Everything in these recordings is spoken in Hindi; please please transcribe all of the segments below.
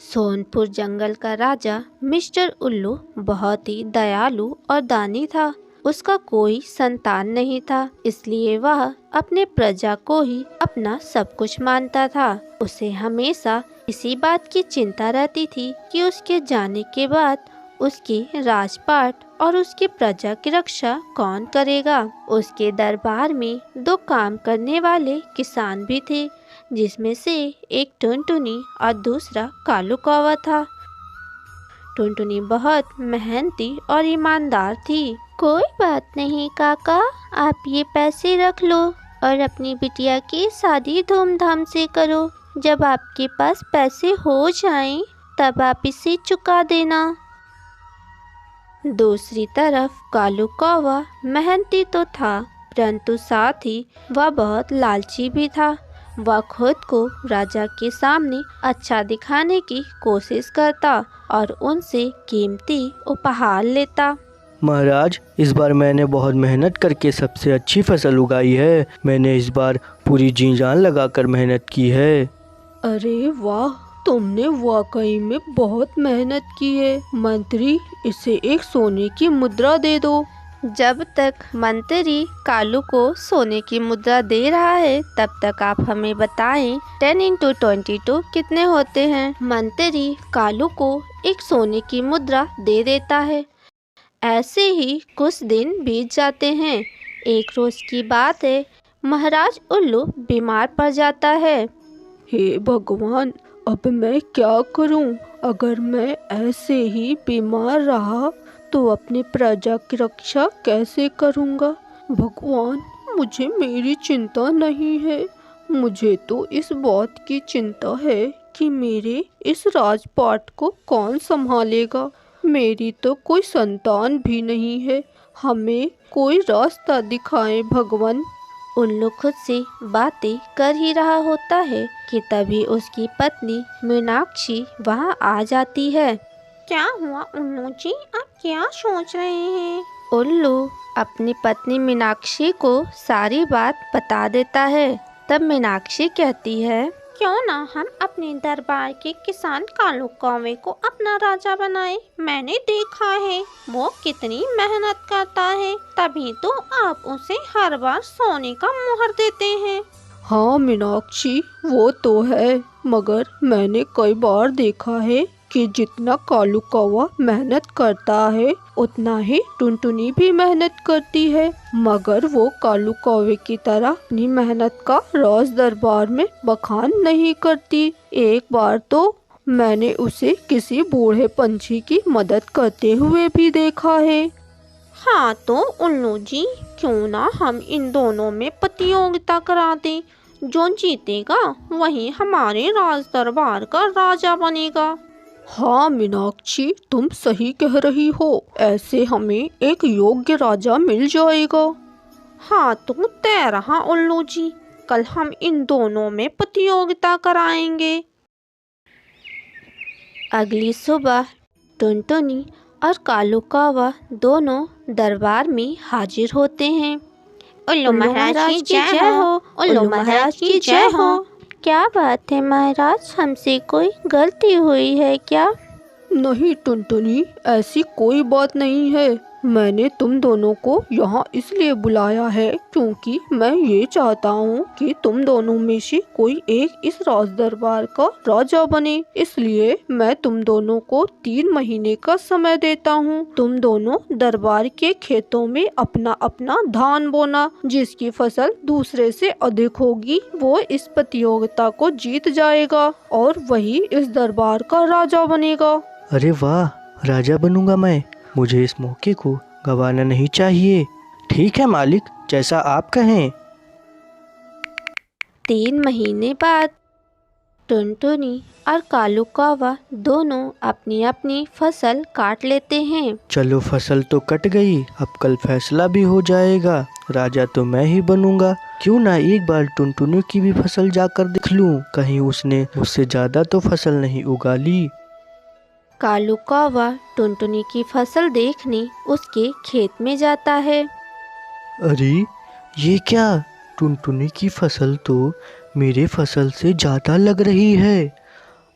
सोनपुर जंगल का राजा मिस्टर उल्लू बहुत ही दयालु और दानी था। उसका कोई संतान नहीं था, इसलिए वह अपने प्रजा को ही अपना सब कुछ मानता था। उसे हमेशा इसी बात की चिंता रहती थी कि उसके जाने के बाद उसकी राजपाट और उसकी प्रजा की रक्षा कौन करेगा। उसके दरबार में दो काम करने वाले किसान भी थे, जिसमें से एक टुनटुनी और दूसरा कालू कौवा था। टुनटुनी बहुत मेहनती और ईमानदार थी। कोई बात नहीं काका, आप ये पैसे रख लो और अपनी बिटिया की शादी धूमधाम से करो। जब आपके पास पैसे हो जाएं, तब आप इसे चुका देना। दूसरी तरफ कालू कौवा मेहनती तो था, परंतु साथ ही वह बहुत लालची भी था। वह खुद को राजा के सामने अच्छा दिखाने की कोशिश करता और उनसे कीमती उपहार लेता। महाराज, इस बार मैंने बहुत मेहनत करके सबसे अच्छी फसल उगाई है। मैंने इस बार पूरी जी जान लगाकर मेहनत की है। अरे वाह, तुमने वाकई में बहुत मेहनत की है। मंत्री, इसे एक सोने की मुद्रा दे दो। जब तक मंत्री कालू को सोने की मुद्रा दे रहा है, तब तक आप हमें बताएं 10 into 22 कितने होते हैं। मंत्री कालू को एक सोने की मुद्रा दे देता है। ऐसे ही कुछ दिन बीत जाते हैं। एक रोज की बात है, महाराज उल्लू बीमार पड़ जाता है। हे भगवान, अब मैं क्या करूं? अगर मैं ऐसे ही बीमार रहा तो अपनी प्रजा की रक्षा कैसे करूंगा? भगवान, मुझे मेरी चिंता नहीं है। मुझे तो इस बात की चिंता है कि मेरे इस राजपाट को कौन संभालेगा। मेरी तो कोई संतान भी नहीं है। हमें कोई रास्ता दिखाएं भगवान। उल्लू खुद से बातें कर ही रहा होता है कि तभी उसकी पत्नी मीनाक्षी वहां आ जाती है। क्या हुआ उल्लू जी, आप क्या सोच रहे हैं? उल्लू अपनी पत्नी मीनाक्षी को सारी बात बता देता है। तब मीनाक्षी कहती है, क्यों ना हम अपने दरबार के किसान कालू कौवे को अपना राजा बनाए। मैंने देखा है वो कितनी मेहनत करता है, तभी तो आप उसे हर बार सोने का मुहर देते हैं। हाँ मीनाक्षी, वो तो है, मगर मैंने कई बार देखा है कि जितना कालू कौवा मेहनत करता है, उतना ही टुनटुनी भी मेहनत करती है, मगर वो कालू कौवे की तरह अपनी मेहनत का राज दरबार में बखान नहीं करती। एक बार तो मैंने उसे किसी बूढ़े पंछी की मदद करते हुए भी देखा है। हाँ तो उल्लू जी, क्यों ना हम इन दोनों में प्रतियोगिता करा दें। जो जीतेगा वही हमारे राज दरबार का राजा बनेगा। हाँ मीनाक्षी, तुम सही कह रही हो। ऐसे हमें एक योग्य राजा मिल जाएगा। हाँ तो तय रहा उल्लू जी, कल हम इन दोनों में प्रतियोगिता कराएंगे। अगली सुबह टुनटुनी और कालू कौवा दोनों दरबार में हाजिर होते हैं। उल्लू महाराज की जय हो, उल्लू महाराज की जय हो। क्या बात है महाराज, हमसे कोई गलती हुई है क्या? नहीं टुनटुनी, ऐसी कोई बात नहीं है। मैंने तुम दोनों को यहाँ इसलिए बुलाया है क्योंकि मैं ये चाहता हूँ कि तुम दोनों में से कोई एक इस राज दरबार का राजा बने। इसलिए मैं तुम दोनों को 3 महीने का समय देता हूँ। तुम दोनों दरबार के खेतों में अपना अपना धान बोना। जिसकी फसल दूसरे से अधिक होगी वो इस प्रतियोगिता को जीत जाएगा और वही इस दरबार का राजा बनेगा। अरे वाह, राजा बनूंगा मैं। मुझे इस मौके को गंवाना नहीं चाहिए। ठीक है मालिक, जैसा आप कहें। 3 महीने बाद टुनटुनी और कालू कौवा दोनों अपनी अपनी फसल काट लेते हैं। चलो, फसल तो कट गई, अब कल फैसला भी हो जाएगा। राजा तो मैं ही बनूंगा। क्यों ना एक बार टुनटुनी की भी फसल जाकर देख लूं, कहीं उसने मुझसे ज्यादा तो फसल नहीं उगा ली। कालू कौवा टुनटुनी की फसल देखने उसके खेत में जाता है। अरे ये क्या, टुनटुनी की फसल तो मेरे फसल से ज़्यादा लग रही है।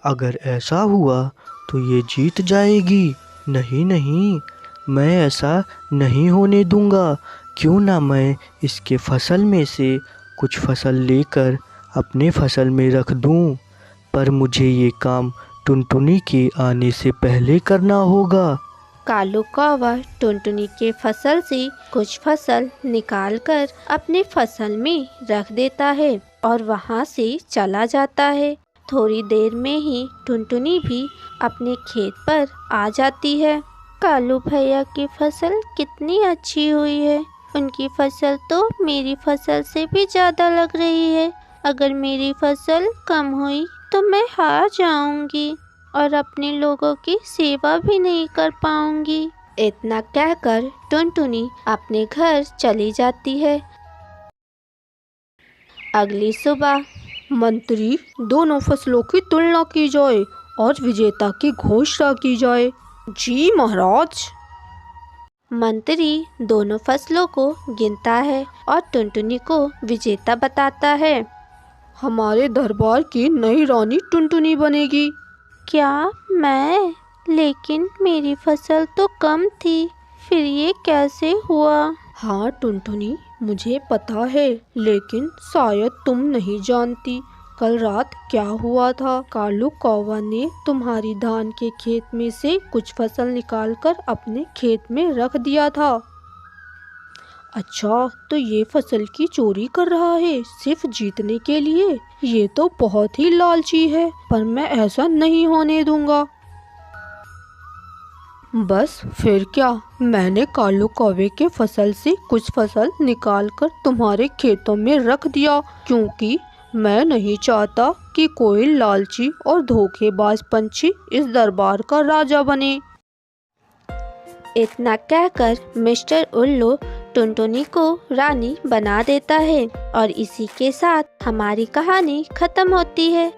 अगर ऐसा हुआ तो ये जीत जाएगी। नहीं नहीं, मैं ऐसा नहीं होने दूंगा। क्यों ना मैं इसके फसल में से कुछ फसल लेकर अपने फसल में रख दूं, पर मुझे ये काम टुनटुनी के आने से पहले करना होगा। कालू कौवा टुनटुनी के फसल से कुछ फसल निकालकर अपने फसल में रख देता है और वहाँ से चला जाता है। थोड़ी देर में ही टुनटुनी भी अपने खेत पर आ जाती है। कालू भैया की फसल कितनी अच्छी हुई है। उनकी फसल तो मेरी फसल से भी ज़्यादा लग रही है। अगर मेरी फसल कम हुई तो मैं हार जाऊंगी और अपने लोगों की सेवा भी नहीं कर पाऊंगी। इतना कहकर टुनटुनी अपने घर चली जाती है। अगली सुबह मंत्री, दोनों फसलों की तुलना की जाए और विजेता की घोषणा की जाए। जी महाराज। मंत्री दोनों फसलों को गिनता है और टुनटुनी को विजेता बताता है। हमारे दरबार की नई रानी टुनटुनी बनेगी। क्या मैं? लेकिन मेरी फसल तो कम थी, फिर ये कैसे हुआ? हाँ टुनटुनी, मुझे पता है, लेकिन शायद तुम नहीं जानती कल रात क्या हुआ था। कालू कौवा ने तुम्हारी धान के खेत में से कुछ फसल निकालकर अपने खेत में रख दिया था। अच्छा, तो ये फसल की चोरी कर रहा है सिर्फ जीतने के लिए? ये तो बहुत ही लालची है, पर मैं ऐसा नहीं होने दूंगा। बस फिर क्या, मैंने कालू कौवे के फसल से कुछ फसल निकालकर तुम्हारे खेतों में रख दिया, क्योंकि मैं नहीं चाहता कि कोई लालची और धोखेबाज पंछी इस दरबार का राजा बने। इतना कहकर मिस्टर उल्लू टुनटुनी को रानी बना देता है और इसी के साथ हमारी कहानी खत्म होती है।